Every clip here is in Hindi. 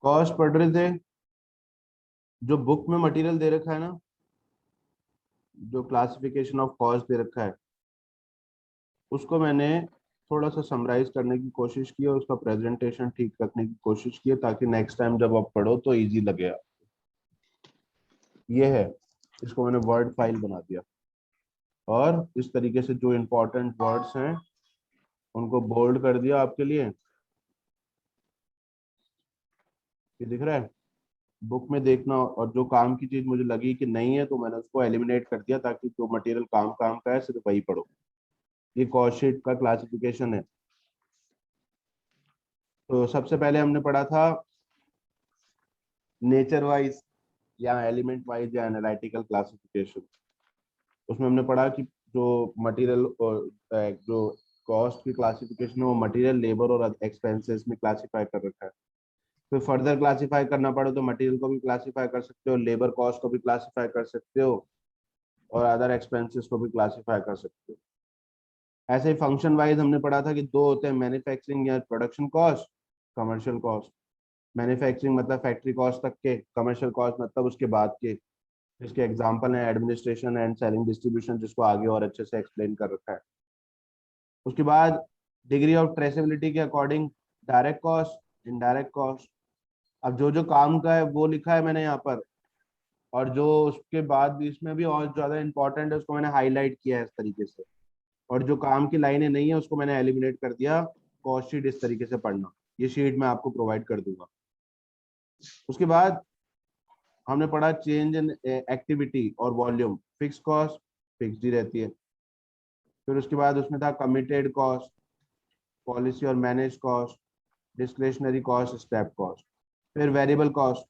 कॉस्ट पढ़ रहे थे। जो बुक में मटेरियल दे रखा है ना, जो क्लासिफिकेशन ऑफ कॉस्ट दे रखा है, उसको मैंने थोड़ा सा समराइज करने की कोशिश की और उसका प्रेजेंटेशन ठीक रखने की कोशिश की है, ताकि नेक्स्ट टाइम जब आप पढ़ो तो इजी लगे आप। ये है, इसको मैंने वर्ड फाइल बना दिया और इस तरीके से जो इम्पोर्टेंट वर्ड्स हैं उनको बोल्ड कर दिया आपके लिए। ये दिख रहा है, बुक में देखना, और जो काम की चीज मुझे लगी कि नहीं है तो मैंने उसको एलिमिनेट कर दिया, ताकि जो मटेरियल काम काम का है सिर्फ वही पढ़ो। ये कॉस्ट शीट का क्लासिफिकेशन है। तो सबसे पहले हमने पढ़ा था नेचर वाइज या एलिमेंट वाइज या एनालिटिकल क्लासिफिकेशन। उसमें हमने पढ़ा कि जो मटेरियल और जो कॉस्ट की क्लासिफिकेशन है वो मटेरियल, लेबर और एक्सपेंसेस में क्लासिफाई कर रखा है। फिर फर्दर क्लासिफाई करना पड़े तो मटेरियल को भी क्लासिफाई कर सकते हो, लेबर कॉस्ट को भी क्लासिफाई कर सकते हो, और अदर एक्सपेंसेस को भी क्लासिफाई कर सकते हो। ऐसे ही फंक्शन वाइज हमने पढ़ा था कि दो होते हैं, मैन्युफैक्चरिंग या production cost, commercial cost. Manufacturing मतलब फैक्ट्री कॉस्ट तक के, कमर्शियल कॉस्ट मतलब उसके बाद के। इसके एग्जांपल है एडमिनिस्ट्रेशन एंड सेलिंग डिस्ट्रीब्यूशन, जिसको आगे और अच्छे से एक्सप्लेन कर रखा है। उसके बाद डिग्री ऑफ ट्रेसेबिलिटी के according direct cost, indirect cost. अब जो जो काम का है वो लिखा है मैंने यहाँ पर, और जो उसके बाद भी इसमें भी और ज्यादा इंपॉर्टेंट है उसको मैंने हाईलाइट किया है इस तरीके से, और जो काम की लाइनें नहीं है उसको मैंने एलिमिनेट कर दिया। कॉस्ट शीट इस तरीके से पढ़ना, ये शीट मैं आपको प्रोवाइड कर दूंगा। उसके बाद हमने पढ़ा चेंज इन एक्टिविटी और वॉल्यूम। फिक्स कॉस्ट फिक्स्ड ही रहती है। फिर उसके बाद उसमें था कमिटेड कॉस्ट, पॉलिसी और manage cost, discretionary cost, step cost. फिर वेरिएबल कॉस्ट,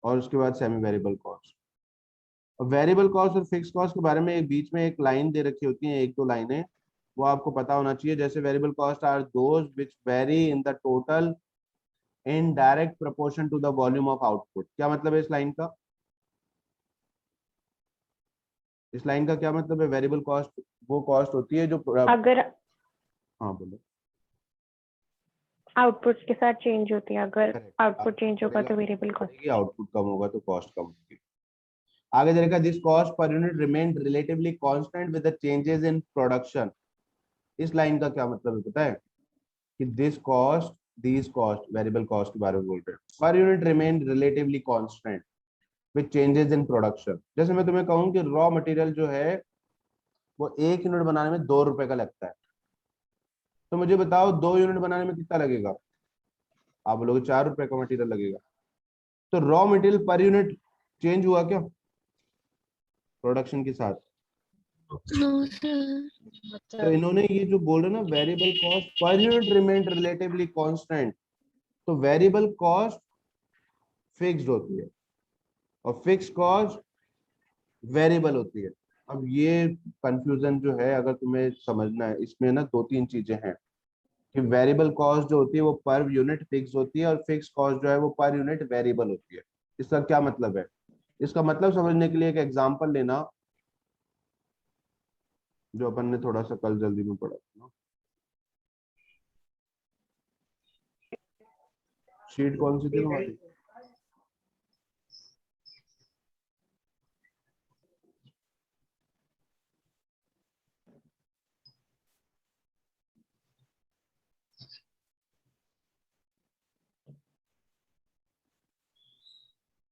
और उसके बाद सेमी वेरिएबल कॉस्ट। और वेरिएबल कॉस्ट और फिक्स कॉस्ट के बारे में एक बीच में एक लाइन दे रखी होती है, एक दो लाइनें, वो आपको पता होना चाहिए। जैसे variable cost are those which vary in the total in direct proportion to the volume of output. क्या मतलब है इस लाइन का? इस लाइन का क्या मतलब है? वेरिएबल कॉस्ट वो कॉस्ट होती है जो अगर हाँ बोलो। आउटपुट्स के साथ चेंज होती है, अगर करेक्ट, आउटपुट चेंज होगा तो वेरिएबल कॉस्ट। आउटपुट कम होगा तो कॉस्ट कम होगी। आगे देखा, this cost per unit remain relatively constant with the changes in production. इस लाइन का क्या मतलब है पता है? कि दिस कॉस्ट वेरिएबल कॉस्ट के बारे में बोल रहे हैं, पर unit remain relatively constant with changes in production. जैसे मैं तुम्हें कहूँ कि रॉ मटेरियल जो है वो 1 यूनिट बनाने में 2 रुपए का लगता है, तो मुझे बताओ 2 यूनिट बनाने में कितना लगेगा? आप बोलोगे 4 रुपए का मटेरियल लगेगा। तो raw material per unit change हुआ क्या प्रोडक्शन के साथ? No sir. तो इन्होंने ये जो बोल रहे ना, variable cost per unit remain relatively constant, तो वेरिएबल कॉस्ट फिक्स्ड होती है और फिक्स कॉस्ट वेरिएबल होती है। अब ये कंफ्यूजन जो है, अगर तुम्हें समझना है, इसमें ना दो तीन चीजें हैं कि वेरिएबल कॉस्ट जो होती है वो पर यूनिट फिक्स होती है, और फिक्स कॉस्ट जो है वो पर यूनिट वेरिएबल होती है। इसका क्या मतलब है? इसका मतलब समझने के लिए एक एग्जांपल लेना, जो अपन ने थोड़ा सा कल जल्दी में पढ़ा था ना। शीट कौन सी थी तुम्हारी?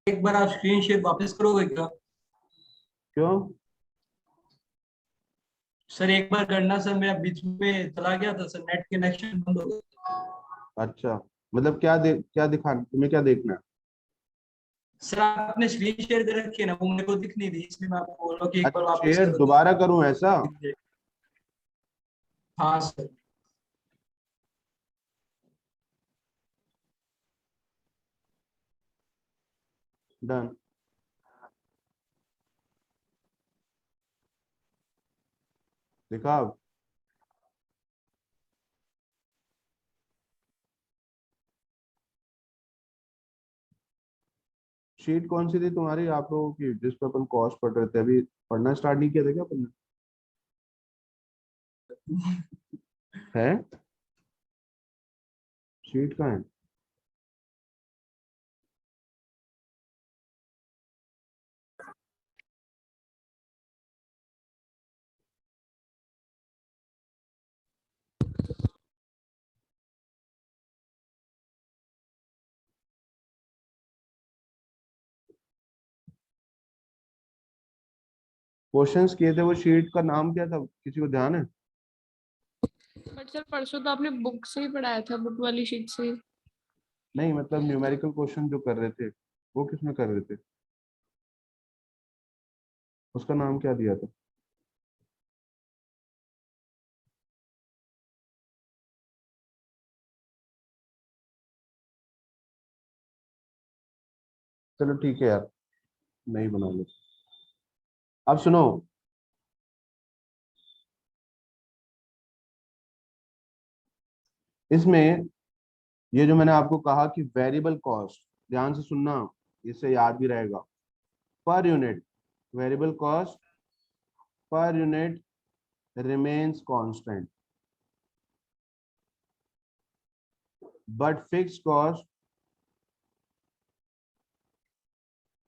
एक बार आप स्क्रीन शेयर वापस करोगे क्या? क्यों? सर एक बार करना सर, मैं बीच में चला गया था सर, नेट कनेक्शन बंद हो गया। अच्छा, मतलब क्या दिखा तुम्हें, क्या देखना है? सर आपने स्क्रीन शेयर कर रखी है ना, वो मेरे को दिख नहीं रही, इसलिए मैं आपको बोल रहा हूँ कि एक बार अच्छा, वापस शेयर करो तो दोबारा करूं ऐसा? दिख जाए। हाँ सर। डन। देखा अब? शीट कौन सी थी तुम्हारी आप लोगों की जिस पर अपन कॉस्ट पढ़ रहे थे? अभी पढ़ना स्टार्ट नहीं किया था क्या अपन ने? है शीट कहाँ है? क्वेश्चंस किए थे, वो शीट का नाम क्या था, किसी को ध्यान है? बट सर परसों तो आपने बुक से ही पढ़ाया था, बुक वाली शीट से ही। नहीं मतलब न्यूमेरिकल क्वेश्चन जो कर रहे थे वो किसमें कर रहे थे, उसका नाम क्या दिया था? चलो ठीक है यार, नहीं बना लो। अब सुनो, इसमें ये जो मैंने आपको कहा कि वेरिएबल कॉस्ट, ध्यान से सुनना, इससे याद भी रहेगा। पर unit variable cost per unit remains constant, but fixed cost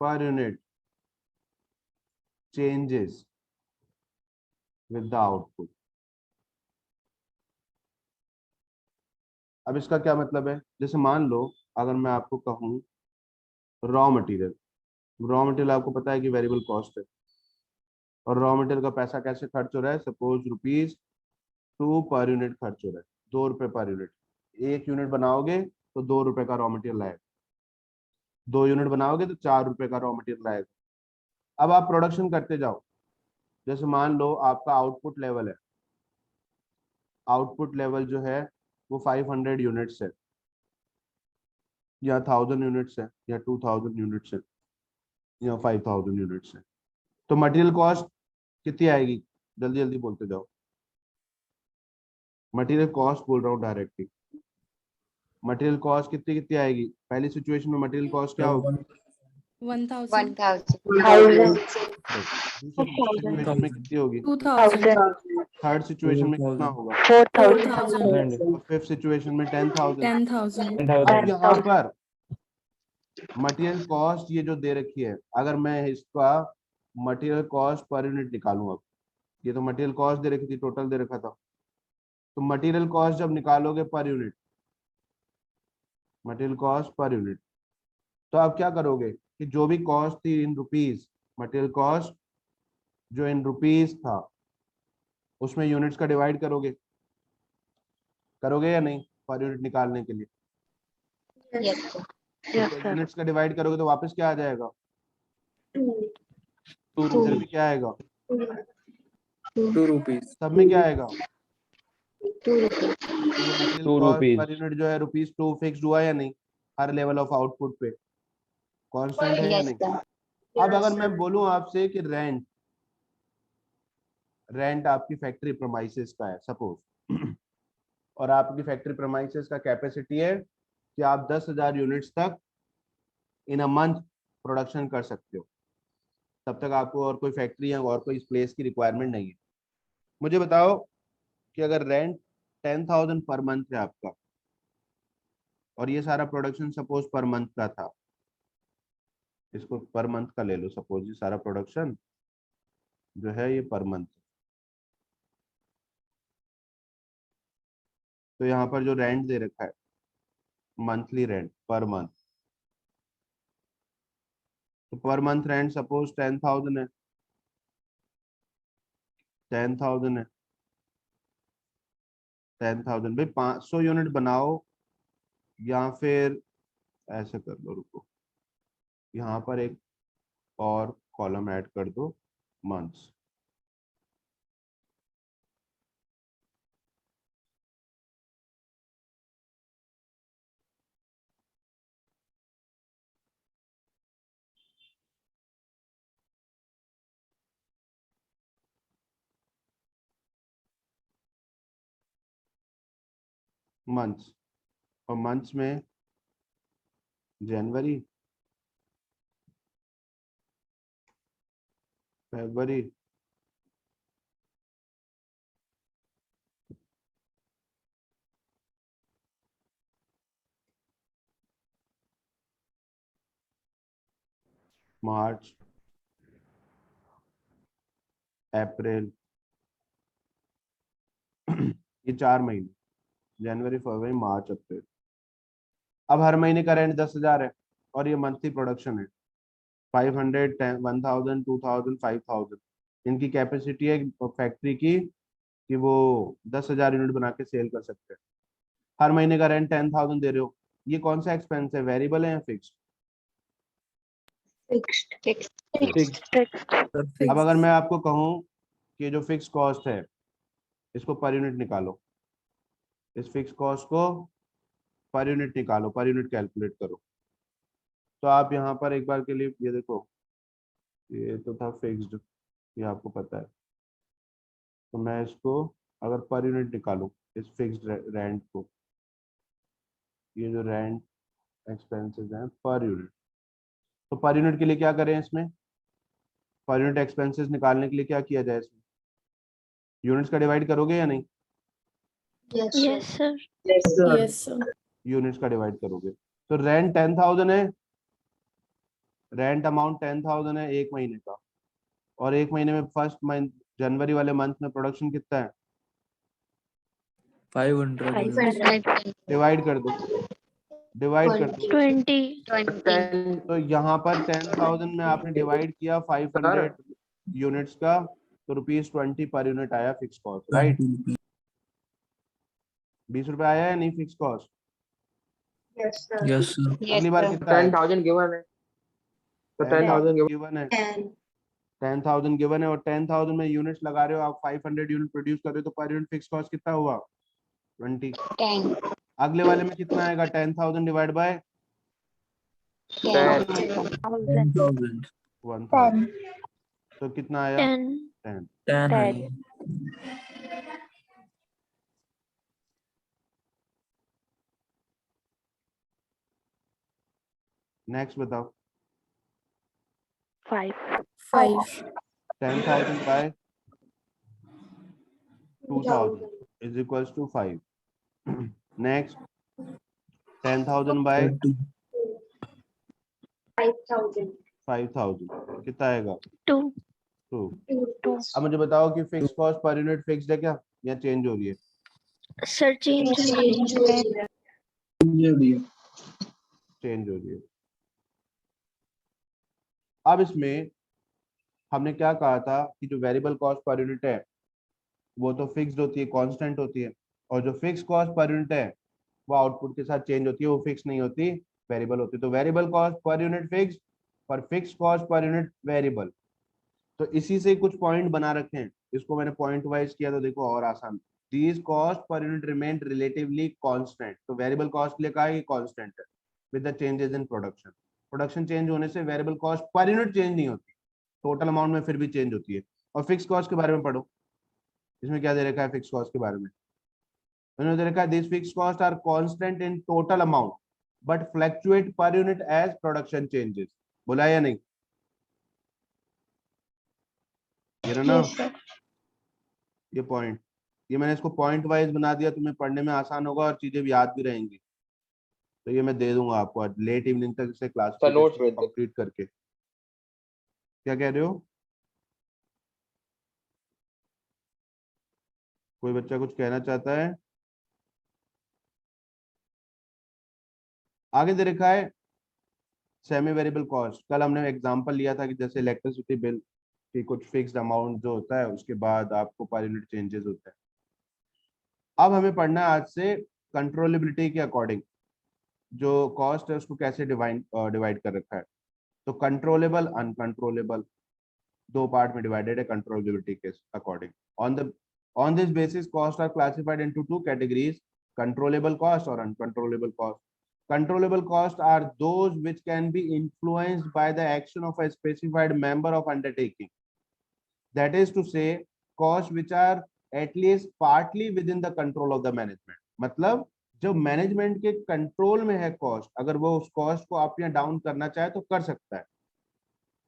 per unit changes with the output. अब इसका क्या मतलब है, जैसे मान लो अगर मैं आपको कहूँ रॉ मटेरियल, रॉ मटेरियल आपको पता है कि वेरिएबल कॉस्ट है, और रॉ मटेरियल का पैसा कैसे खर्च हो रहा है, सपोज ₹2 पर यूनिट खर्च हो रहा है, ₹2 पर यूनिट। 1 यूनिट बनाओगे तो ₹2 का रॉ मटेरियल आएगा, 2 यूनिट बनाओगे तो ₹4 का रॉ मटेरियल आएगा। अब आप प्रोडक्शन करते जाओ, जैसे मान लो आपका आउटपुट लेवल है, आउटपुट लेवल जो है वो 500 यूनिट्स है, या 1000 यूनिट्स है, या 2000 यूनिट्स है, या 5000 यूनिट्स है, तो मटेरियल कॉस्ट कितनी आएगी? जल्दी जल्दी बोलते जाओ। मटेरियल कॉस्ट बोल रहा हूँ डायरेक्टली, मटेरियल कॉस्ट कितनी कितनी आएगी? पहली सिचुएशन में मटेरियल कॉस्ट क्या होगी? 1000 1000 दूसरी सिचुएशन में कितनी होगी? 2000 थर्ड सिचुएशन में कितना होगा? 4000 और फिफ्थ सिचुएशन में 10,000। 10,000 अब यहाँ पर मटेरियल कॉस्ट ये जो दे रखी है, अगर मैं इसका मटेरियल कॉस्ट पर यूनिट निकालूं, अब ये तो मटेरियल कॉस्ट दे रखी थी, टोटल दे रखा था, तो मटेरियल कॉस्ट जब निकालोगे per unit, material cost per unit, तो आप क्या करोगे कि जो भी कॉस्ट थी इन रुपीज, मटेरियल कॉस्ट जो इन रुपीज था उसमें यूनिट्स का डिवाइड करोगे, करोगे या नहीं, पर यूनिट निकालने के लिए? Yes, sir. यस तो सर यूनिट्स का डिवाइड करोगे तो वापस क्या आ जाएगा? 2 इधर rupees. भी क्या आएगा? 2 rupees. सब में क्या आएगा? 2 rupees. तो ये material 2 cost rupees. Per unit जो है ₹2 फिक्स्ड हुआ या नहीं, हर लेवल ऑफ आउटपुट पे कांस्टेंट है या Yes, नहीं? sir. अब अगर मैं बोलूं आपसे कि रेंट, रेंट आपकी फैक्ट्री प्रेमाइसेस का है सपोज, और आपकी फैक्ट्री प्रेमाइसेस का कैपेसिटी है कि आप 10,000 यूनिट्स तक इन अ मंथ प्रोडक्शन कर सकते हो, तब तक आपको और कोई फैक्ट्री या और कोई प्लेस की रिक्वायरमेंट नहीं है। मुझे बताओ कि अगर रेंट 10,000 पर मंथ है आपका, और ये सारा प्रोडक्शन सपोज पर मंथ का था, इसको पर मंथ का ले लो, सपोज ये सारा प्रोडक्शन जो है ये पर मंथ, तो यहाँ पर जो रेंट दे रखा है मंथली रेंट पर मंथ, तो पर मंथ रेंट सपोज 10,000 है, 10,000 है, 10,000 भाई 500 यूनिट बनाओ, या फिर ऐसे कर लो, रुको, यहाँ पर एक और कॉलम ऐड कर दो, मंथ्स। मंथ्स, और मंथ्स में जनवरी, फरवरी, मार्च, अप्रैल, ये 4 महीने, जनवरी फरवरी मार्च अप्रैल। अब हर महीने का रेंट 10,000 है, और ये मंथली प्रोडक्शन है 500, 1000, 2000, 5000। इनकी कैपेसिटी है फैक्ट्री की कि वो 10,000 यूनिट बना के सेल कर सकते हैं। हर महीने का रेंट 10,000 दे रहे हो, ये कौन सा एक्सपेंस है, वेरिएबल है या फिक्स्ड? अब अगर मैं आपको कहूँ कि जो फिक्स कॉस्ट है इसको पर यूनिट निकालो, इस फिक्स कॉस्ट को पर यूनिट निकालो, पर यूनिट कैलकुलेट करो, तो आप यहाँ पर एक बार के लिए ये देखो, ये तो था फिक्स्ड, ये आपको पता है, तो मैं इसको अगर पर यूनिट निकालूं इस फिक्स्ड रेंट को, ये जो रेंट एक्सपेंसेस हैं पर यूनिट, तो पर यूनिट के लिए क्या करें, इसमें पर यूनिट एक्सपेंसेस निकालने के लिए क्या किया जाए, इसमें यूनिट्स का डिवाइड करोगे या नहीं? Yes, sir. Yes, sir. Units का डिवाइड करोगे। तो रेंट 10,000 है, रेंट अमाउंट 10,000 है एक महीने का, और एक महीने में फर्स्ट मंथ जनवरी वाले मंथ में प्रोडक्शन कितना है, 500 डिवाइड कर दो, डिवाइड कर दो। 20. तो यहाँ पर 10,000 में आपने डिवाइड किया 500 यूनिट्स का, तो ₹20 पर यूनिट आया फिक्स कॉस्ट, राइट? 20 रुपए आया है नहीं फिक्स कॉस्ट? Yes sir. अगली बार कितना है? 10,000 गिवन है, तो 10,000 गिवन है, 10,000 गिवन है, और 10,000 में यूनिट्स लगा रहे हो आप, 500 यूनिट प्रोड्यूस कर रहे हो, तो पर यूनिट फिक्स कॉस्ट कितना हुआ, 20। अगले वाले में कितना आएगा, 10,000 डिवाइड बाय 10,000 1,000, तो कितना आया, 10. 10 नेक्स्ट बताओ। 5. 10,000 by 2,000 is equals to 5. Next 10,000 by 5,000 कितना आएगा, 2. 2। अब मुझे बताओ कि fix cost per unit fixed है क्या या चेंज हो रही है? Sir, change. चेंज हो रही है। अब इसमें हमने क्या कहा था कि जो वेरिएबल कॉस्ट पर यूनिट है वो तो फिक्स्ड होती है, कांस्टेंट होती है, और जो फिक्स कॉस्ट पर यूनिट है वो आउटपुट के साथ चेंज होती है, वो फिक्स नहीं होती, वेरिएबल होती है। तो variable cost per unit fix और fix cost per unit variable. तो इसी से कुछ पॉइंट बना रखे हैं, इसको मैंने पॉइंट वाइज किया तो देखो और आसान। These cost per unit remain relatively constant, तो वेरिएबल कॉस्ट के लिए कहा है कि कांस्टेंट है with the changes in production. Production change होने से variable cost per unit change नहीं होती, टोटल अमाउंट में फिर भी चेंज होती है। और फिक्स कॉस्ट के बारे में पढ़ो, इसमें क्या दे रखा है फिक्स कॉस्ट के बारे में, उन्होंने दे रखा है this fix cost are constant in total amount but fluctuate per unit as production changes. बोला या नहीं? ये ना ये पॉइंट, ये मैंने इसको पॉइंट वाइज बना दिया, तुम्हें पढ़ने में आसान होगा और चीजें भी याद भी रहेंगी। तो ये मैं दे दूंगा आपको आज लेट इवनिंग तक इसे क्लास कंप्लीट करके। क्या कह रहे हो? कोई बच्चा कुछ कहना चाहता है? आगे दे रखा है सेमी वेरिएबल कॉस्ट। कल हमने एग्जांपल लिया था कि जैसे इलेक्ट्रिसिटी बिल की कुछ फिक्स्ड अमाउंट जो होता है उसके बाद आपको पर यूनिट चेंजेस होते हैं। अब हमें पढ़ना है आज से कंट्रोलेबिलिटी के अकॉर्डिंग जो कॉस्ट है उसको कैसे डिवाइड कर रखा है। तो कंट्रोलेबल अनकंट्रोलेबल दो पार्ट में डिवाइडेड है कंट्रोलेबिलिटी के according. On this basis cost are classified into two categories, controllable cost और uncontrollable cost. Controllable costs are those which can be influenced by the action of a specified member of undertaking. That is to say, costs which are at least partly within the control of the management. मतलब जो मैनेजमेंट के कंट्रोल में है कॉस्ट, अगर वो उस कॉस्ट को अप या डाउन करना चाहे तो कर सकता है,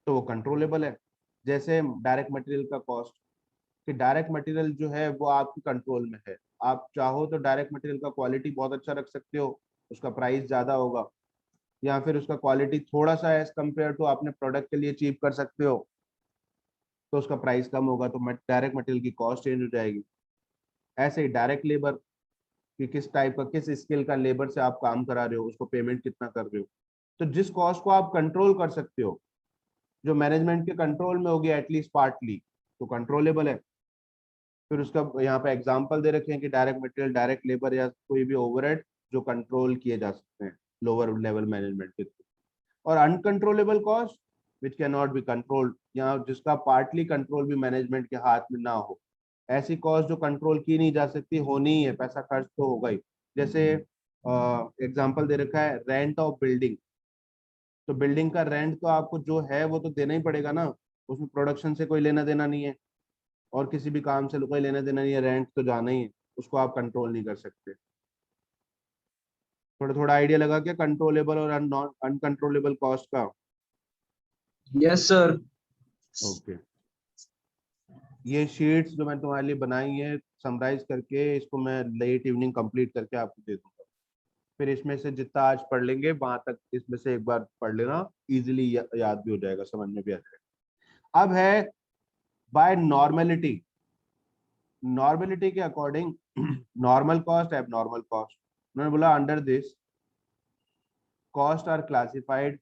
तो वो कंट्रोलेबल है। जैसे डायरेक्ट मटेरियल का कॉस्ट, कि डायरेक्ट मटेरियल जो है वो आपके कंट्रोल में है, आप चाहो तो डायरेक्ट मटेरियल का क्वालिटी बहुत अच्छा रख सकते हो, उसका प्राइस ज्यादा होगा, या फिर उसका क्वालिटी थोड़ा सा एज कम्पेयर टू आपने प्रोडक्ट के लिए चीप कर सकते हो तो उसका प्राइस कम होगा, तो डायरेक्ट मटेरियल की कॉस्ट चेंज हो जाएगी। ऐसे ही डायरेक्ट लेबर कि किस टाइप का, किस स्किल का लेबर से आप काम करा रहे हो, उसको पेमेंट कितना कर रहे हो। तो जिस कॉस्ट को आप कंट्रोल कर सकते हो, जो मैनेजमेंट के कंट्रोल में होगी एटलीस्ट पार्टली, तो कंट्रोलेबल है। फिर उसका यहाँ पे एग्जांपल दे रखे हैं कि डायरेक्ट मटेरियल, डायरेक्ट लेबर या कोई भी ओवरहेड जो कंट्रोल किए जा सकते हैं लोअर लेवल मैनेजमेंट के थ्रू। और uncontrollable cost which can not be controlled, या जिसका पार्टली कंट्रोल भी मैनेजमेंट के हाथ में ना हो, ऐसी कॉस्ट जो कंट्रोल की नहीं जा सकती, होनी ही है, पैसा खर्च तो होगा ही। जैसे एग्जांपल दे रखा है रेंट ऑफ बिल्डिंग, तो बिल्डिंग का रेंट तो आपको जो है वो तो देना ही पड़ेगा ना, उसमें प्रोडक्शन से कोई लेना देना नहीं है और किसी भी काम से कोई लेना देना नहीं है, रेंट तो जाना ही है, उसको आप कंट्रोल नहीं कर सकते। थोड़ा थोड़ा आइडिया लगा क्या कंट्रोलेबल और अनकंट्रोलेबल कॉस्ट का? Yes, sir. ओके, ये शीट्स जो मैं तुम्हारे लिए बनाई है समराइज करके, इसको मैं लेट इवनिंग कंप्लीट करके आपको दे दूंगा। फिर इसमें से जितना आज पढ़ लेंगे वहां तक इसमें से एक बार पढ़ लेना, इजीली याद भी हो जाएगा, समझ में भी आ जाएगा। अब है बाय नॉर्मेलिटी, नॉर्मेलिटी के according normal cost, abnormal cost. उन्होंने बोला under this costs are classified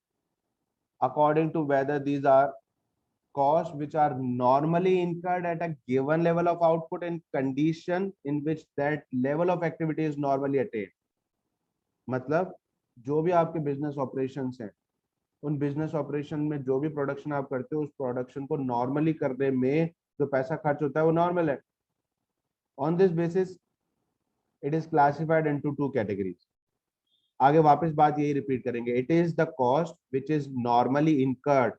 according to whether these are costs which are normally incurred at a given level of output in condition in which that level of activity is normally attained। मतलब जो भी आपके बिजनेस ऑपरेशंस हैं, उन बिजनेस ऑपरेशन में जो भी प्रोडक्शन आप करते हो, उस प्रोडक्शन को नॉर्मली करने में जो पैसा खर्च होता है वो नॉर्मल है। On this basis it is classified into two categories. आगे वापस बात यही रिपीट करेंगे, it is the cost which is normally incurred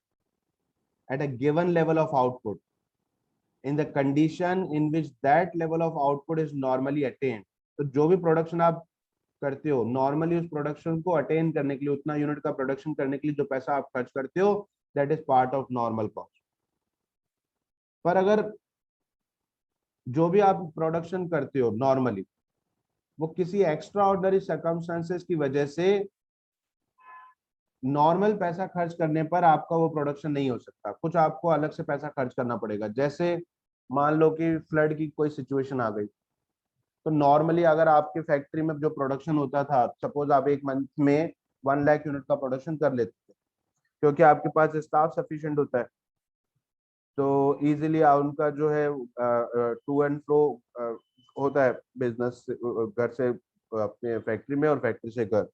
at a given level of output in the condition in which that level of output is normally attained। तो जो भी प्रोडक्शन आप करते हो नॉर्मली उस प्रोडक्शन को अटेन करने के लिए, उतना यूनिट का प्रोडक्शन करने के लिए जो पैसा आप खर्च करते हो, that is part of normal cost. पर अगर जो भी आप प्रोडक्शन करते हो नॉर्मली, वो किसी एक्स्ट्रा ऑर्डिनरी सर्कमस्टांसेस की वजह से नॉर्मल पैसा खर्च करने पर आपका वो प्रोडक्शन नहीं हो सकता, कुछ आपको अलग से पैसा खर्च करना पड़ेगा। जैसे मान लो कि फ्लड की कोई सिचुएशन आ गई, तो नॉर्मली अगर आपके फैक्ट्री में जो प्रोडक्शन होता था, सपोज आप एक मंथ में 1 लाख यूनिट का प्रोडक्शन कर लेते थे, क्योंकि आपके पास स्टाफ सफिशिएंट होता है, तो इजीली उनका जो है टू एंड फ्रो होता है बिजनेस, घर से अपने फैक्ट्री में और फैक्ट्री से घर।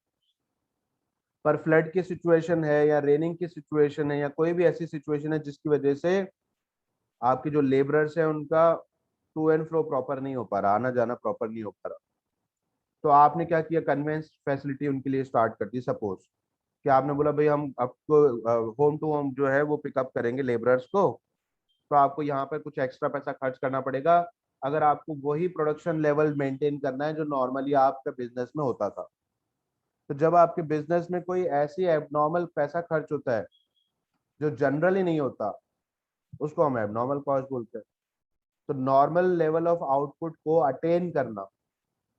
पर फ्लड की सिचुएशन है या रेनिंग की सिचुएशन है या कोई भी ऐसी सिचुएशन है जिसकी वजह से आपके जो लेबरर्स हैं उनका टू एंड फ्रो प्रॉपर नहीं हो पा रहा, आना जाना प्रॉपर नहीं हो पा रहा, तो आपने क्या किया, कन्वेंस फैसिलिटी उनके लिए स्टार्ट कर दी। सपोज कि आपने बोला भाई हम आपको होम टू होम जो है वो पिकअप करेंगे लेबरर्स को, तो आपको यहाँ पर कुछ एक्स्ट्रा पैसा खर्च करना पड़ेगा अगर आपको वही प्रोडक्शन लेवल मेंटेन करना है जो नॉर्मली आपका बिजनेस में होता था। तो जब आपके बिजनेस में कोई ऐसी एबनॉर्मल पैसा खर्च होता है जो जनरली नहीं होता, उसको हम एबनॉर्मल कॉस्ट बोलते हैं। तो नॉर्मल लेवल ऑफ आउटपुट को अटेन करना,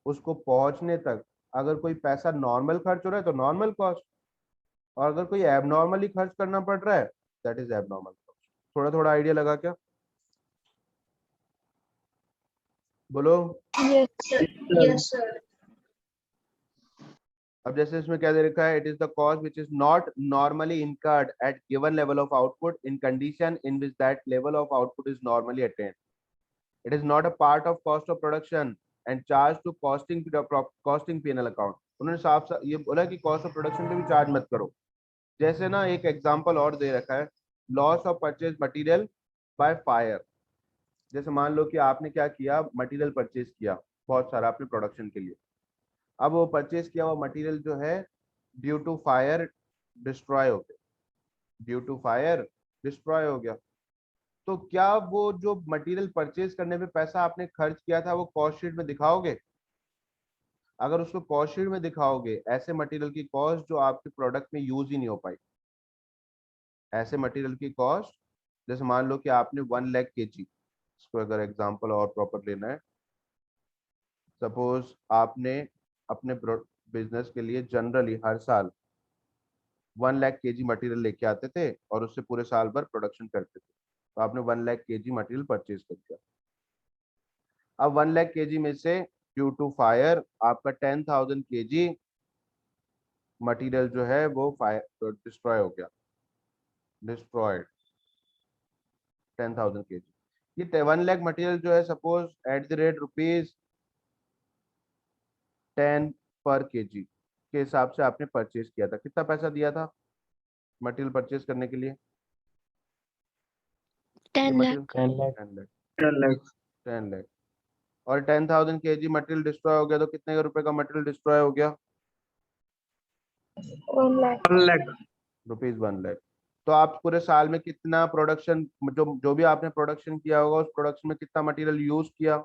उसको पहुंचने तक अगर कोई पैसा नॉर्मल खर्च हो रहा है तो नॉर्मल कॉस्ट, और अगर कोई एबनॉर्मली खर्च करना पड़ रहा है दैट इज एबनॉर्मल कॉस्ट। थोड़ा थोड़ा आइडिया लगा क्या? बोलो। Yes, sir. अब जैसे इसमें क्या दे रखा है, it is the cost which is not normally incurred at given level of output in condition in which that level of output is normally attained. It is not a part of cost of production and charge to costing PNL account. उन्होंने साफ साफ ये बोला कि कॉस्ट ऑफ प्रोडक्शन पे भी चार्ज मत करो। जैसे ना एक एग्जांपल और दे रखा है, loss of purchase material by fire. जैसे मान लो कि आपने क्या किया, मटेरियल परचेज किया बहुत सारा अपने प्रोडक्शन के लिए, अब वो परचेज किया हुआ मटेरियल जो है ड्यू टू फायर डिस्ट्रॉय हो गया, ड्यू टू फायर डिस्ट्रॉय हो गया। तो क्या वो जो मटेरियल परचेज करने पे पैसा आपने खर्च किया था वो कॉस्ट शीट में दिखाओगे? अगर उसको कॉस्ट शीट में दिखाओगे, ऐसे मटेरियल की कॉस्ट जो आपके प्रोडक्ट में यूज ही नहीं हो पाई, ऐसे मटेरियल की कॉस्ट, जैसे मान लो कि आपने 1 लाख kg, इसको अगर एग्जांपल और प्रॉपर लेना है, सपोज आपने अपने बिजनेस के लिए जनरली हर साल 1 लाख kg मटेरियल लेके आते थे और उससे पूरे साल भर प्रोडक्शन करते थे, तो आपने 1 लाख kg मटेरियल परचेज कर दिया। अब 1 लाख kg में से ड्यू टू फायर आपका 10,000 kg मटेरियल जो है वो फायर डिस्ट्रॉय हो गया, डिस्ट्रॉयड 10,000 kg। ये 1 लाख मटेरियल जो है सपोज एट द रेट ₹10 पर केजी के हिसाब से आपने परचेज किया था, कितना पैसा दिया था मटेरियल परचेज करने के लिए? 10 material lakh. 10 lakh 10 lakhs. 10 lakh और 10,000 केजी मटेरियल डिस्ट्रॉय हो गया तो कितने रुपए का मटेरियल डिस्ट्रॉय हो गया? 1 lakh. 1 lakh. ₹1 लाख। तो आप पूरे साल में कितना प्रोडक्शन, जो भी आपने प्रोडक्शन किया होगा उस प्रोडक्शन में कितना मटेरियल यूज किया?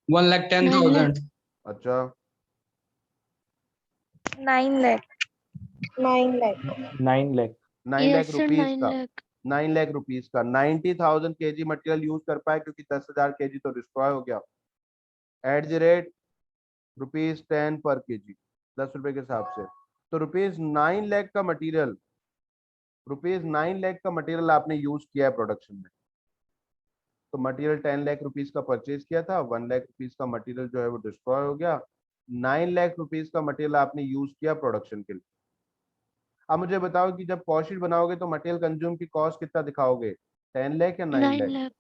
1,10,000. अच्छा 9 lakh. 9 lakh. 9 lakh. 9 lakh Yes, sir, rupees 9 का, lakh. 9 लाख रुपीज का 90,000 केजी मटेरियल यूज कर पाए क्योंकि 10,000 केजी तो डिस्ट्रॉय हो गया एट द रेट ₹10 पर केजी, 10 रुपए के हिसाब से। तो ₹9 लाख का मटेरियल, ₹9 लाख का मटेरियल आपने यूज किया है प्रोडक्शन में। तो मटेरियल 10 लाख रुपीज का परचेज किया था, 1 लाख रुपीज का मटेरियल जो है वो डिस्ट्रॉय हो गया, 9 लाख रुपीज का मटेरियल आपने यूज किया प्रोडक्शन के लिए। अब मुझे बताओ कि जब कॉस्ट शीट बनाओगे तो मटेरियल कंज्यूम की कॉस्ट कितना दिखाओगे, 10 लाख या 9 9 lakh? lakh.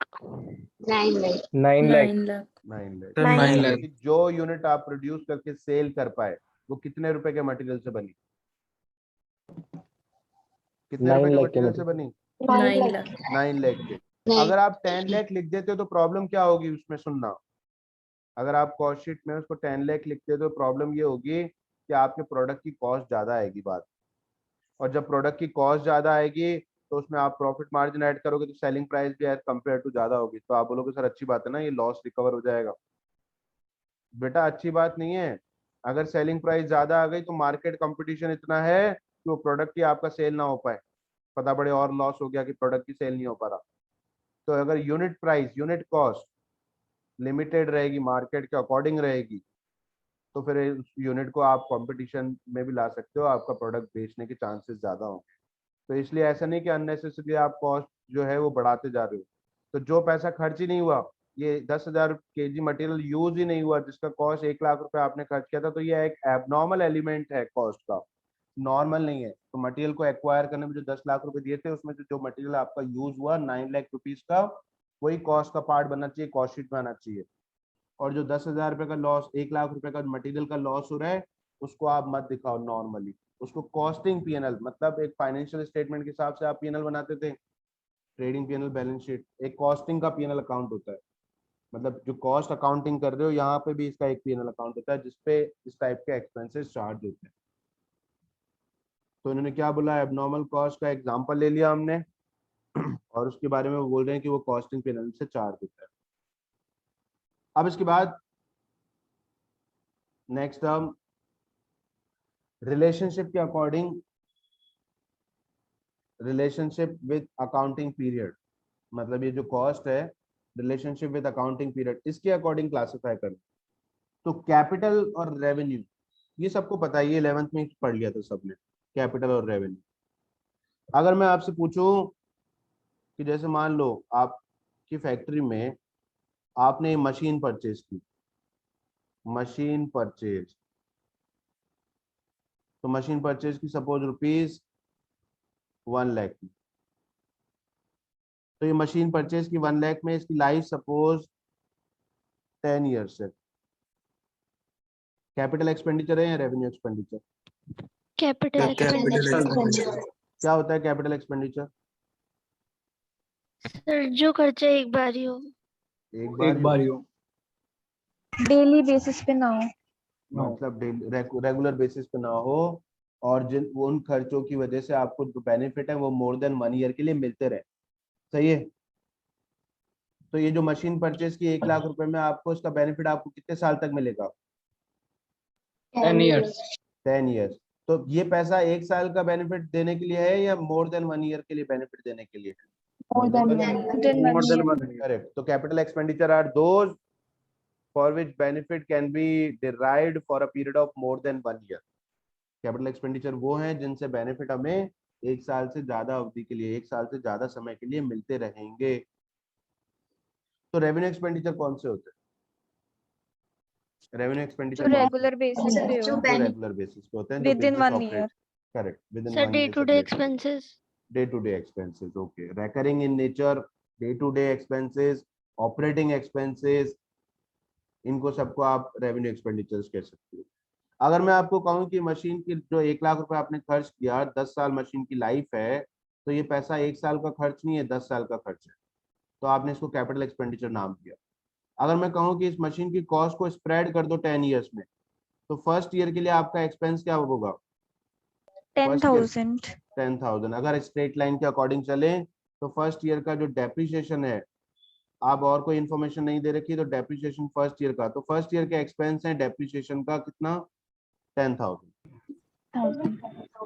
9 lakh. 9 lakh. 9 lakh. 9 lakh. 9 यानी lakh. कि जो यूनिट आप प्रोड्यूस करके सेल कर पाए वो कितने रुपए के मटेरियल से बनी? कितने 9 रुपए के lakh के मटेरियल से बनी? 9 lakh. 9 लाख के। अगर आप 10 लाख लिख देते हो तो प्रॉब्लम क्या होगी उसमें, सुनना, अगर आप कॉस्ट शीट में उसको 10 लाख लिखते हो तो प्रॉब्लम ये होगी कि आपके प्रोडक्ट की कॉस्ट ज्यादा आएगी बाद, और जब प्रोडक्ट की कॉस्ट ज्यादा आएगी तो उसमें आप प्रॉफिट मार्जिन ऐड करोगे तो सेलिंग प्राइस भी एज कम्पेयर टू ज्यादा होगी। तो आप बोलोगे सर अच्छी बात है ना, ये लॉस रिकवर हो जाएगा। बेटा अच्छी बात नहीं है, अगर सेलिंग प्राइस ज्यादा आ गई तो मार्केट कंपटीशन इतना है कि वो प्रोडक्ट की आपका सेल ना हो पाए, पता पड़े और लॉस हो गया कि प्रोडक्ट की सेल नहीं हो पा रहा। तो अगर unit price, unit cost limited रहेगी, मार्केट के अकॉर्डिंग रहेगी, तो फिर उस यूनिट को आप कंपटीशन में भी ला सकते हो, आपका प्रोडक्ट बेचने के चांसेस ज्यादा होंगे। तो इसलिए ऐसा नहीं कि अननेसेसरी आप कॉस्ट जो है वो बढ़ाते जा रहे हो। तो जो पैसा खर्च ही नहीं हुआ, ये 10,000 केजी मटेरियल यूज ही नहीं हुआ जिसका कॉस्ट 1 लाख रुपए आपने खर्च किया था, तो ये एक एबनॉर्मल एलिमेंट है कॉस्ट का, नॉर्मल नहीं है। तो मटेरियल को एक्वायर करने में जो 10 लाख रुपए दिए थे उसमें जो मटेरियल आपका यूज हुआ 9 लाख रुपीज का, वही कॉस्ट का पार्ट बनना चाहिए, कॉस्ट शीट में आना चाहिए। और जो 10,000 रुपए का लॉस, 1 लाख रुपए का मटेरियल का लॉस हो रहा है उसको आप मत दिखाओ नॉर्मली, उसको कॉस्टिंग पीएनएल, मतलब एक फाइनेंशियल स्टेटमेंट के हिसाब से आप पीएनएल बनाते थे, ट्रेडिंग पीएनएल, बैलेंस शीट, एक कॉस्टिंग का पीएनएल अकाउंट होता है। मतलब जो कॉस्ट अकाउंटिंग कर रहे हो यहाँ पे भी इसका एक पीएनएल अकाउंट होता है जिसपे इस टाइप के एक्सपेंसेस चार्ज होते हैं। तो इन्होंने क्या बोला, एबनॉर्मल कॉस्ट का एग्जांपल ले लिया हमने और उसके बारे में वो बोल रहे हैं कि वो कॉस्टिंग पीएनएल से चार्ज होता है। अब इसके बाद नेक्स्ट टर्म रिलेशनशिप के according, relationship with accounting period, मतलब ये जो कॉस्ट है रिलेशनशिप विद अकाउंटिंग पीरियड, इसके अकॉर्डिंग क्लासिफाई कर। तो कैपिटल और रेवेन्यू ये सबको पता है, ये 11th में पढ़ लिया था सबने, कैपिटल और रेवेन्यू। अगर मैं आपसे पूछूं कि जैसे मान लो आपकी फैक्ट्री में आपने मशीन परचेज की, मशीन परचेज, तो मशीन परचेज की सपोज ₹1 लाख की, तो ये मशीन परचेज की 1 लाख में इसकी लाइफ सपोज 10 ईयर्स है। कैपिटल एक्सपेंडिचर है या रेवेन्यू एक्सपेंडिचर? Capital expenditure. क्या होता है कैपिटल एक्सपेंडिचर? सर जो खर्चा एक बार ही हो, एक बार ही हो. डेली बेसिस पे ना हो। मतलब रेगुलर बेसिस पे ना हो, और जिन उन खर्चों की वजह से आपको जो बेनिफिट है वो मोर देन 1 ईयर के लिए मिलते रहे। सही है? तो ये जो मशीन परचेज की 1 लाख रुपए में आपको इसका बेनिफिट आपको कितने साल तक मिलेगा? 10 years. 10 ईयर्स। तो ये पैसा 1 साल का बेनिफिट देने के लिए है या मोर देन 1 ईयर के लिए बेनिफिट देने के लिए? More than one year. Correct. तो capital expenditure are those for which benefit can be derived for a period of more than 1 year. Capital expenditure वो हैं जिनसे बेनिफिट हमें 1 साल से ज्यादा अवधि के लिए, 1 साल से ज्यादा समय के लिए मिलते रहेंगे। तो रेवेन्यू एक्सपेंडिचर कौन से होते हैं? रेवेन्यू एक्सपेंडिचर रेगुलर बेसिस पे हो, रेगुलर बेसिस पे होते हैं जो Within business 1 operate- year. correct, within Sir, 1 day year to से day related. expenses. Day to day expenses, okay, recurring in nature, day to day expenses, operating expenses, इनको सबको आप रेवेन्यू एक्सपेंडिचर्स कह सकते हो। अगर मैं आपको कहूँ कि मशीन की जो 1 लाख रुपए आपने खर्च किया, 10 साल मशीन की लाइफ है, तो ये पैसा 1 साल का खर्च नहीं है, 10 साल का खर्च है, तो आपने इसको कैपिटल एक्सपेंडिचर नाम दिया। अगर मैं कहूँ कि इस मशीन की कॉस्ट को स्प्रेड कर दो 10 ईयर्स में, तो फर्स्ट ईयर के लिए आपका एक्सपेंस क्या होगा? 10,000. 10,000। अगर स्ट्रेट लाइन के अकॉर्डिंग चले तो फर्स्ट ईयर का जो डेप्रिसिएशन है, आप और कोई इन्फॉर्मेशन नहीं दे रखी तो डेप्रिसिएशन फर्स्ट ईयर का, तो फर्स्ट ईयर के एक्सपेंस है डेप्रिसिएशन का कितना? 10,000।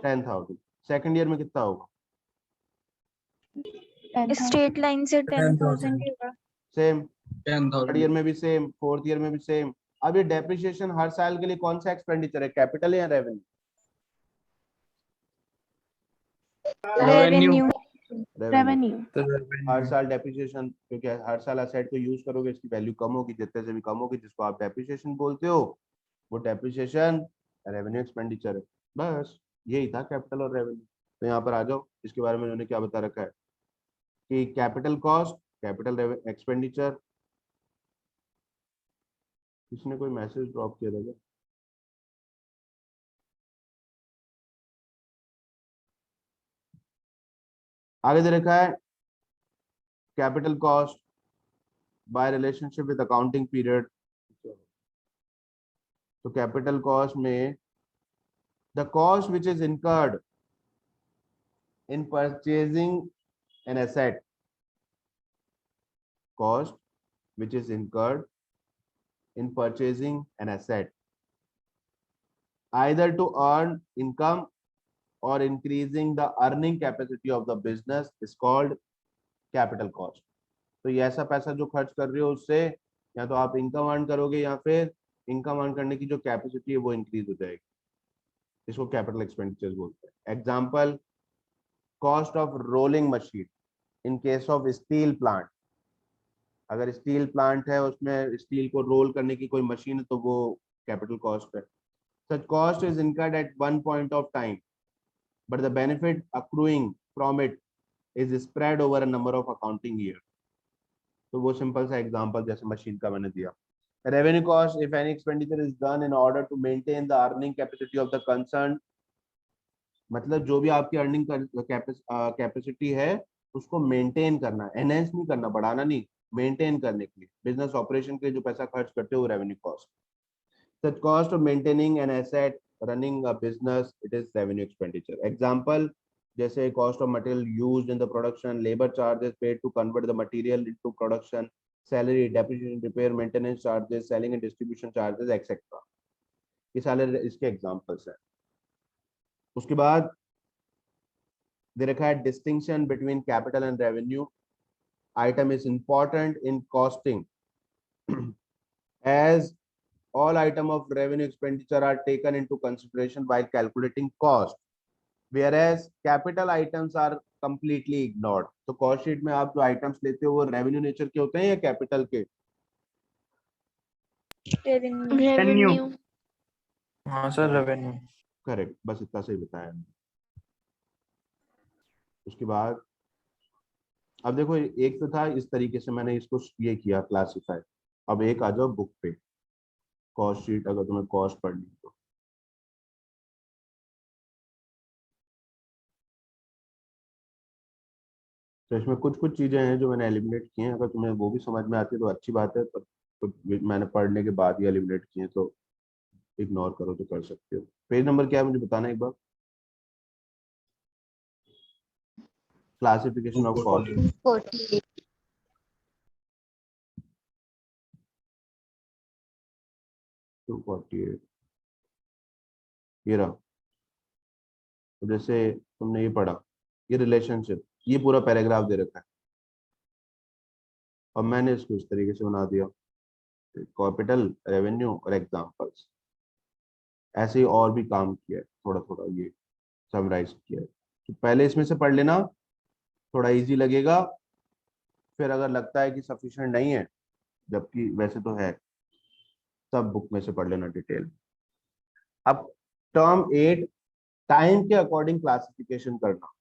10,000। सेकंड ईयर में कितना होगा? स्ट्रेट लाइन से 10,000 होगा. सेम। थर्ड 10,000. ईयर में भी सेम, फोर्थ ईयर में भी सेम। अब ये डेप्रिसिएशन हर साल के लिए कौन सा एक्सपेंडिचर है, कैपिटल या रेवेन्यू? Revenue. रेवेन्यू। तो हर साल डेप्रिसिएशन, क्योंकि हर साल असेट को यूज करोगे इसकी वैल्यू कम होगी, जितने से भी कम होगी, जिसको आप डेप्रिसिएशन बोलते हो, वो डेप्रिसिएशन रेवेन्यू एक्सपेंडिचर है। बस यही था कैपिटल और रेवेन्यू। तो यहाँ पर आ जाओ, इसके बारे में उन्होंने क्या बता रखा है कि कैपिटल कॉस्ट, कैपिटल एक्सपेंडिचर। किसने कोई मैसेज ड्रॉप किया था क्या? आगे दे रखा है capital cost by relationship with accounting period. तो कैपिटल कॉस्ट में the cost which is incurred in purchasing an asset, cost which is incurred in purchasing an asset, either to earn income or increasing the earning capacity of the business is called capital cost. तो ये ऐसा पैसा जो खर्च कर रहे हो उससे या तो आप इनकम अर्न करोगे या फिर इनकम अर्न करने की जो कैपेसिटी है वो इंक्रीज हो जाएगी, इसको कैपिटल एक्सपेंडिचर्स बोलते हैं। Example, cost of rolling machine in case of steel plant. अगर स्टील प्लांट है उसमें स्टील को रोल करने की कोई मशीन है तो वो कैपिटल कॉस्ट है। Such cost is incurred at one point of time but the benefit accruing from it is spread over a number of accounting year. तो वो सिंपल सा एग्जांपल जैसे मशीन का मैंने दिया। Revenue cost if any expenditure is done in order to maintain the earning capacity of the concern, मतलब जो भी आपकी अर्निंग कैपेसिटी है उसको मेंटेन करना, एनहेंस नहीं करना, बढ़ाना नहीं, मेंटेन करने के लिए, बिजनेस ऑपरेशन के लिए जो पैसा खर्च करते हो revenue cost. Such cost of maintaining an asset, running a business, it is revenue expenditure. Example, जैसे cost of material used in the production, labour charges paid to convert the material into production, salary, depreciation, repair, maintenance charges, selling and distribution charges etcetera. ये सारे इसके एग्जांपल्स हैं। उसके बाद दे रखा है distinction between capital and revenue item is important in costing as all item of revenue expenditure are taken into consideration while calculating cost, whereas capital items are completely ignored. तो cost sheet में आप जो items लेते हो वो revenue nature के होते हैं या capital के? Revenue. हाँ सर, रेवेन्यू। करेक्ट, बस इतना सही बताया। उसके बाद अब देखो, एक तो था इस तरीके से मैंने इसको ये किया क्लासिफाई। अब एक आ जाओ बुक पे, कॉस्ट शीट, अगर तुम्हें कॉस्ट पढ़नी तो इसमें कुछ कुछ चीजें हैं जो मैंने एलिमिनेट की हैं। अगर तुम्हें वो भी समझ में आती है तो अच्छी बात है, पर कुछ मैंने पढ़ने के बाद ही एलिमिनेट किए तो इग्नोर करो तो कर सकते हो। पेज नंबर क्या है मुझे बताना एक बार। Classification of cost 48. 248 ये रहा। तो जैसे तुमने ये पढ़ा, ये रिलेशनशिप, ये पूरा पैराग्राफ दे रखा है और मैंने इसको इस तरीके से बना दिया, कैपिटल, रेवेन्यू और एग्जांपल्स। ऐसे ही और भी काम किया है, थोड़ा थोड़ा ये समराइज किया है। तो पहले इसमें से पढ़ लेना, थोड़ा इजी लगेगा। फिर अगर लगता है कि सफिशिएंट नहीं है, जबकि वैसे तो है, तब बुक में से पढ़ लेना डिटेल। अब टर्म 8, टाइम के अकॉर्डिंग क्लासिफिकेशन करना,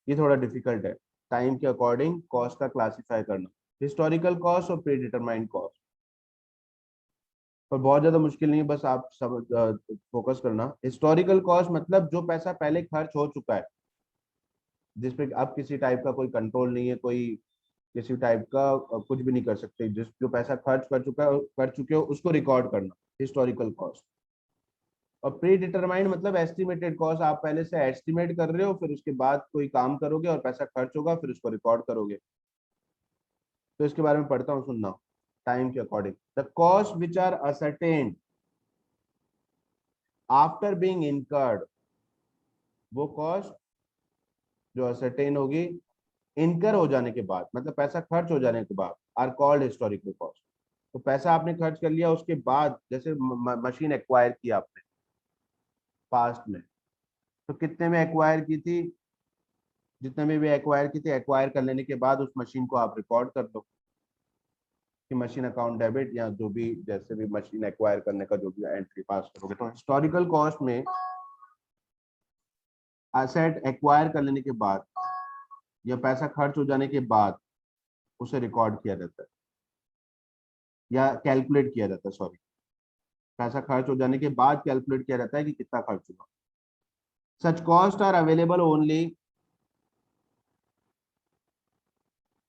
ये थोड़ा डिफिकल्ट है। टाइम के अकॉर्डिंग कॉस्ट का क्लासिफाई करना, हिस्टोरिकल कॉस्ट और प्री डिटरमाइंड कॉस्ट। पर बहुत ज्यादा मुश्किल नहीं है, बस आप सब फोकस करना। हिस्टोरिकल कॉस्ट मतलब जो पैसा पहले खर्च हो चुका है, जिसपे अब किसी टाइप का कोई कंट्रोल नहीं है, कोई किसी टाइप का कुछ भी नहीं कर सकते, जिस जो पैसा खर्च कर चुके हो उसको रिकॉर्ड करना, हिस्टोरिकल कॉस्ट। और प्री डिटरमाइंड मतलब एस्टिमेटेड कॉस्ट, आप पहले से एस्टिमेट कर रहे हो, फिर उसके बाद कोई काम करोगे और पैसा खर्च होगा, फिर उसको रिकॉर्ड करोगे। तो इसके बारे में पढ़ता हूँ, सुनना टाइम के according. The cost which are ascertained after being incurred, वो कॉस्ट जो असर्टेन होगी इनकर हो जाने के बाद, मतलब पैसा खर्च हो जाने के बाद, आर कॉल्ड हिस्टोरिकल कॉस्ट। तो पैसा आपने खर्च कर लिया, उसके बाद जैसे मशीन एक्वायर की आपने पास्ट में, तो कितने में एक्वायर की थी, जितने में भी एक्वायर की थी, एक्वायर कर लेने के बाद उस मशीन को आप रिकॉर्ड कर दो कि मशीन अकाउंट डेबिट, या जो भी जैसे भी मशीन एक्वायर करने का जो भी एंट्री पास करोगे। तो हिस्टोरिकल कॉस्ट में एसेट एक्वायर कर लेने के बाद या पैसा खर्च हो जाने के बाद उसे रिकॉर्ड किया जाता है या कैलकुलेट किया जाता है, सॉरी, पैसा खर्च हो जाने के बाद कैलकुलेट किया जाता है कि कितना खर्च हुआ। Such cost are available only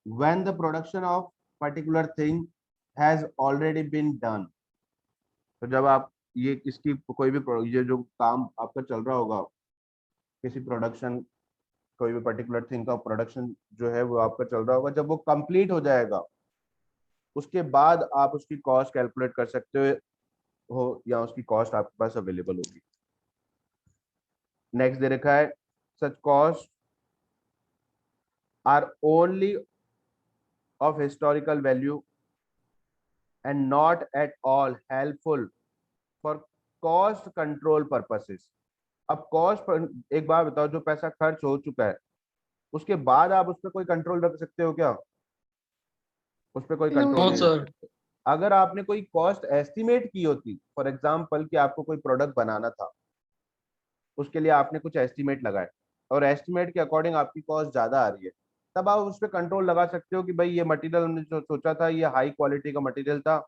when the production of particular thing has already been done. तो जब आप ये इसकी कोई भी ये जो काम आपका चल रहा होगा, किसी प्रोडक्शन, कोई भी पर्टिकुलर थिंग का प्रोडक्शन जो है वो आपका चल रहा होगा, जब वो कंप्लीट हो जाएगा उसके बाद आप उसकी कॉस्ट कैलकुलेट कर सकते हो या उसकी कॉस्ट आपके पास अवेलेबल होगी। नेक्स्ट दे रखा है, such cost are only of historical value and not at all helpful for cost control purposes. अब कॉस्ट पर एक बार बताओ, जो पैसा खर्च हो चुका है उसके बाद आप उस पर कोई कंट्रोल रख सकते हो क्या? उस पर कोई No, कंट्रोल नो नहीं sir. रख सर। सकते। अगर आपने कोई कॉस्ट एस्टिमेट की होती, फॉर एग्जाम्पल कि आपको कोई प्रोडक्ट बनाना था, उसके लिए आपने कुछ एस्टिमेट लगाए और एस्टिमेट के अकॉर्डिंग आपकी कॉस्ट ज्यादा आ रही है, तब आप उस पर कंट्रोल लगा सकते हो कि भाई ये मटेरियल हमने जो सोचा था ये हाई क्वालिटी का मटेरियल था,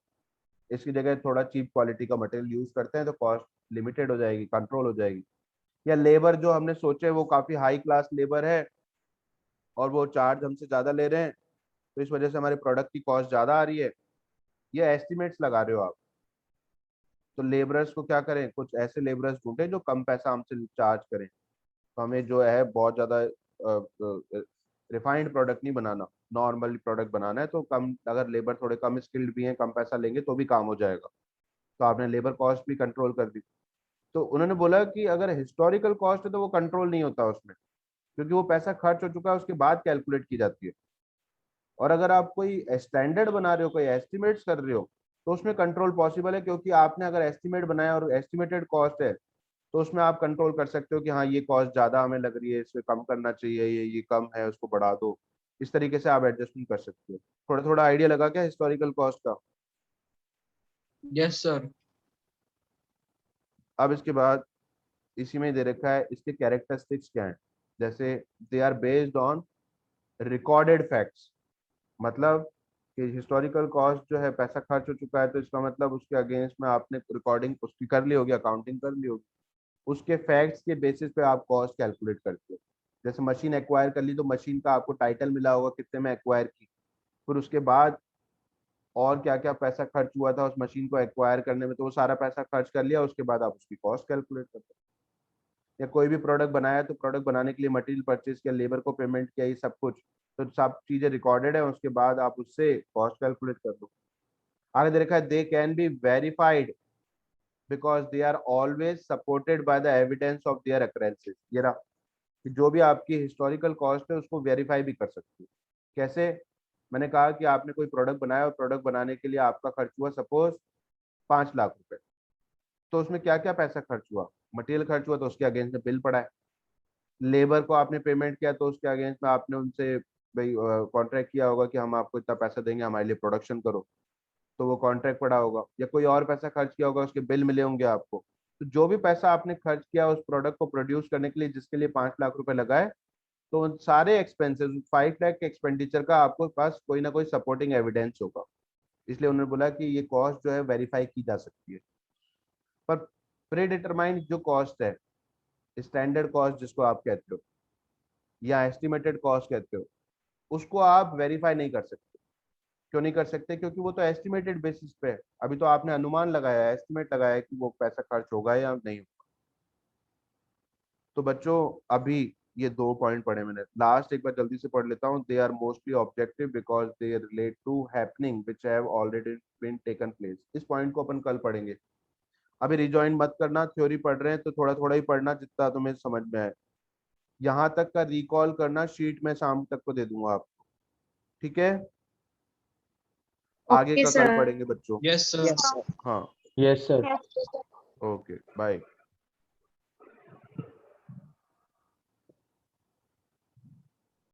इसकी जगह थोड़ा चीप क्वालिटी का मटेरियल यूज करते हैं, तो कॉस्ट लिमिटेड हो जाएगी, कंट्रोल हो जाएगी। या लेबर जो हमने सोचे वो काफी हाई क्लास लेबर है और वो चार्ज हमसे ज्यादा ले रहे हैं, तो इस वजह से हमारे प्रोडक्ट की कॉस्ट ज्यादा आ रही है, ये एस्टिमेट्स लगा रहे हो आप। तो लेबरर्स को क्या करें, कुछ ऐसे लेबरर्स ढूंढे जो कम पैसा हमसे चार्ज करें। तो हमें जो है बहुत ज्यादा रिफाइंड प्रोडक्ट नहीं बनाना, नॉर्मल प्रोडक्ट बनाना है, तो कम, अगर लेबर थोड़े कम स्किल्ड भी हैं, कम पैसा लेंगे तो भी काम हो जाएगा। तो आपने लेबर कॉस्ट भी कंट्रोल कर दी। तो उन्होंने बोला कि अगर हिस्टोरिकल कॉस्ट है तो वो कंट्रोल नहीं होता उसमें, क्योंकि वो पैसा खर्च हो चुका है उसके बाद कैलकुलेट की जाती है। और अगर आप कोई स्टैंडर्ड बना रहे हो, कोई एस्टिमेट्स कर रहे हो, तो उसमें कंट्रोल पॉसिबल है, क्योंकि आपने अगर एस्टिमेट बनाया और एस्टिमेटेड कॉस्ट है तो उसमें आप कंट्रोल कर सकते हो कि हाँ ये कॉस्ट ज्यादा हमें लग रही है, इससे कम करना चाहिए, ये कम है उसको बढ़ा दो। इस तरीके से आप एडजस्टमेंट कर सकते हो। थोड़ा थोड़ा आइडिया लगा क्या हिस्टोरिकल कॉस्ट का? Yes sir. अब इसके बाद इसी में दे रखा है इसके कैरेक्टरिस्टिक्स क्या हैं। जैसे they are based on recorded facts, मतलब कि हिस्टोरिकल कॉस्ट जो है, पैसा खर्च हो चुका है तो इसका मतलब उसके अगेंस्ट में आपने रिकॉर्डिंग उसकी कर ली होगी, अकाउंटिंग कर ली होगी, उसके फैक्ट्स के बेसिस पे आप कॉस्ट कैलकुलेट करते हो। जैसे मशीन एक्वायर कर ली तो मशीन का आपको टाइटल मिला होगा कितने में एक्वायर की, फिर उसके बाद और क्या क्या पैसा खर्च हुआ था उस मशीन को एक्वायर करने में, तो वो सारा पैसा खर्च कर लिया, उसके बाद आप उसकी कॉस्ट कैलकुलेट करते हो। या कोई भी प्रोडक्ट बनाया तो प्रोडक्ट बनाने के लिए मटेरियल परचेज किया, लेबर को पेमेंट किया, ये सब कुछ, तो सब चीजें रिकॉर्डेड है, उसके बाद आप उससे कॉस्ट कैलकुलेट कर दो। आगे देखा है, they can be verified because they are always supported by the evidence of their occurrences. ये रहा कि जो भी आपकी हिस्टोरिकल कॉस्ट है उसको वेरीफाई भी कर सकते हो। कैसे? मैंने कहा कि आपने कोई प्रोडक्ट बनाया और प्रोडक्ट बनाने के लिए आपका खर्च हुआ सपोज 5 लाख रुपए, तो उसमें क्या क्या पैसा खर्च हुआ? मटेरियल खर्च हुआ तो उसके अगेंस्ट में बिल पड़ा है, लेबर को आपने पेमेंट किया तो उसके अगेंस्ट में आपने उनसे भाई कॉन्ट्रैक्ट किया होगा कि हम आपको इतना पैसा देंगे, हमारे लिए प्रोडक्शन करो, तो वो कॉन्ट्रैक्ट पड़ा होगा। या कोई और पैसा खर्च किया होगा, उसके बिल मिले होंगे आपको। तो जो भी पैसा आपने खर्च किया उस प्रोडक्ट को प्रोड्यूस करने के लिए, जिसके लिए 5 लाख रुपए लगाए, तो उन सारे एक्सपेंसेस 5 लाख के एक्सपेंडिचर का आपको पास कोई ना कोई सपोर्टिंग एविडेंस होगा, इसलिए उन्होंने बोला कि ये कॉस्ट जो है वेरीफाई की जा सकती है। पर प्री डिटरमाइंड जो कॉस्ट है, स्टैंडर्ड कॉस्ट जिसको आप कहते हो या एस्टिमेटेड कॉस्ट कहते हो, उसको आप वेरीफाई नहीं कर सकते। क्यों नहीं कर सकते? क्योंकि वो तो एस्टिमेटेड बेसिस पे है। अभी तो आपने अनुमान लगाया है, एस्टिमेट लगाया है कि वो पैसा खर्च होगा या नहीं होगा। तो बच्चों अभी ये 2 पॉइंट पढ़े मैंने, लास्ट एक बार जल्दी से पढ़ लेता हूँ। They are mostly objective because they relate to happening which have already been taken place. इस पॉइंट को अपन कल पढ़ेंगे। अभी रिजॉइन मत करना, थ्योरी पढ़ रहे हैं तो थोड़ा थोड़ा ही पढ़ना जितना तुम्हें समझ में आए। यहाँ तक का रिकॉल करना, शीट में शाम तक को दे दूंगा आपको, ठीक है? आगे ओके का कल सर। पढ़ेंगे बच्चों। Yes sir. हाँ yes sir. Yes, sir. Okay bye.